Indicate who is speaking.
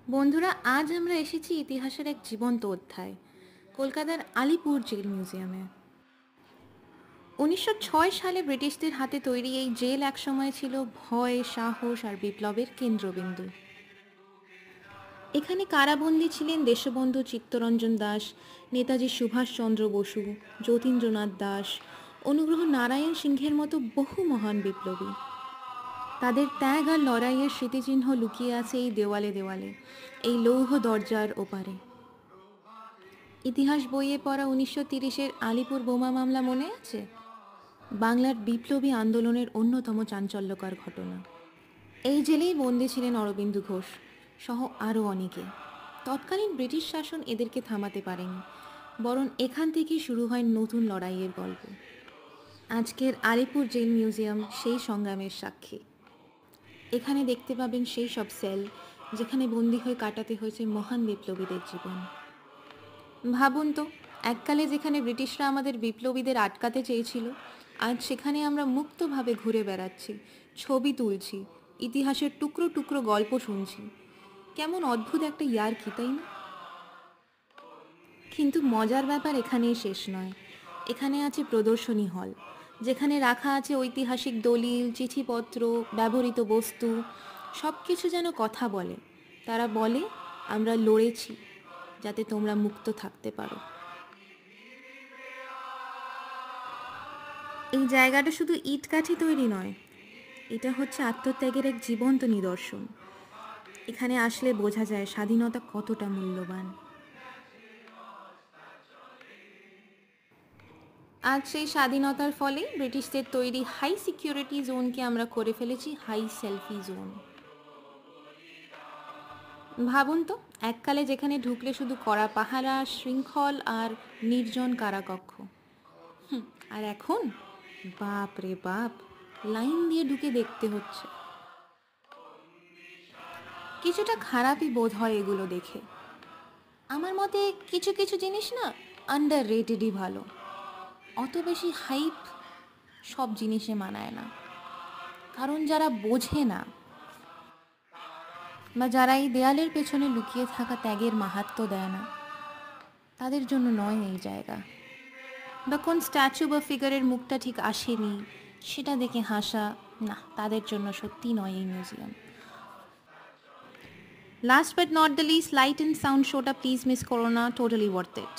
Speaker 1: বন্ধুরা, আজ আমরা এসেছি ইতিহাসের এক জীবন্ত অধ্যায়, কলকাতার আলিপুর জেল মিউজিয়ামে। 1906 সালে ব্রিটিশদের হাতে তৈরি এই জেল একসময় ছিল ভয়, সাহস আর বিপ্লবের কেন্দ্রবিন্দু। এখানে কারাবন্দী ছিলেন দেশবন্ধু চিত্তরঞ্জন দাস, নেতাজি সুভাষচন্দ্র বসু, যতীন্দ্রনাথ দাস, অনুগ্রহ নারায়ণ সিংহের মতো বহু মহান বিপ্লবী। তাদের ত্যাগ আর লড়াইয়ের স্মৃতিচিহ্ন লুকিয়ে আছে এই দেওয়ালে দেওয়ালে, এই লৌহ দরজার ওপারে। ইতিহাস বইয়ে পড়া 1930-এর আলিপুর বোমা মামলা মনে আছে? বাংলার বিপ্লবী আন্দোলনের অন্যতম চাঞ্চল্যকর ঘটনা। এই জেলেই বন্দী ছিলেন অরবিন্দ ঘোষ সহ আরও অনেকে। তৎকালীন ব্রিটিশ শাসন এদেরকে থামাতে পারেনি, বরং এখান থেকেই শুরু হয় নতুন লড়াইয়ের গল্প। আজকের আলিপুর জেল মিউজিয়াম সেই সংগ্রামের সাক্ষী। এখানে দেখতে পাবেন সেই সব সেল যেখানে বন্দী হয়ে কাটাতে হয়েছে মহান বিপ্লবীদের জীবন। ভাবুন তো, এককালে যেখানে ব্রিটিশরা আমাদের বিপ্লবীদের আটকাতে চেয়েছিল, আজ সেখানে আমরা মুক্তভাবে ঘুরে বেড়াচ্ছি, ছবি তুলছি, ইতিহাসের টুকরো টুকরো গল্প শুনছি। কেমন অদ্ভুত একটা ইয়ার্কি, তাই না? কিন্তু মজার ব্যাপার এখানেই শেষ নয়। এখানে আছে প্রদর্শনী হল, যেখানে রাখা আছে ঐতিহাসিক দলিল, চিঠিপত্র, ব্যবহৃত বস্তু। সব কিছু যেন কথা বলে। তারা বলে, আমরা লড়েছি যাতে তোমরা মুক্ত থাকতে পারো। এই জায়গাটা শুধু ইট কাঠি তৈরি নয়, এটা হচ্ছে আত্মত্যাগের এক জীবন্ত নিদর্শন। এখানে আসলে বোঝা যায় স্বাধীনতা কতটা মূল্যবান। আজ সেই স্বাধীনতার ফলে ব্রিটিশদের তৈরি হাই সিকিউরিটি জোনকে আমরা করে ফেলেছি হাই সেলফি জোন। ভাবুন তো, এককালে যেখানে ঢুকলে শুধু কড়া পাহারা, শৃঙ্খল আর নির্জন কারাকক্ষ, আর এখন বাপ রে বাপ, লাইন দিয়ে ঢুকে দেখতে হচ্ছে। কিছুটা খারাপই বোধ হয় এগুলো দেখে। আমার মতে কিছু কিছু জিনিস না আন্ডার রেটেডই ভালো। অত বেশি হাইপ সব জিনিসে মানায় না, কারণ যারা বোঝে না বা যারা এই দেয়ালের পেছনে লুকিয়ে থাকা ত্যাগের মাহাত্ম্য দেয় না, তাদের জন্য নয় এই জায়গা। বা কোন স্ট্যাচু বা ফিগারের মুখটা ঠিক আসেনি সেটা দেখে হাসা, না, তাদের জন্য সত্যি নয় এই museum. Last but not the least, light and sound শোটা প্লিজ মিস করো না, টোটালি ওয়ার্থ ইট।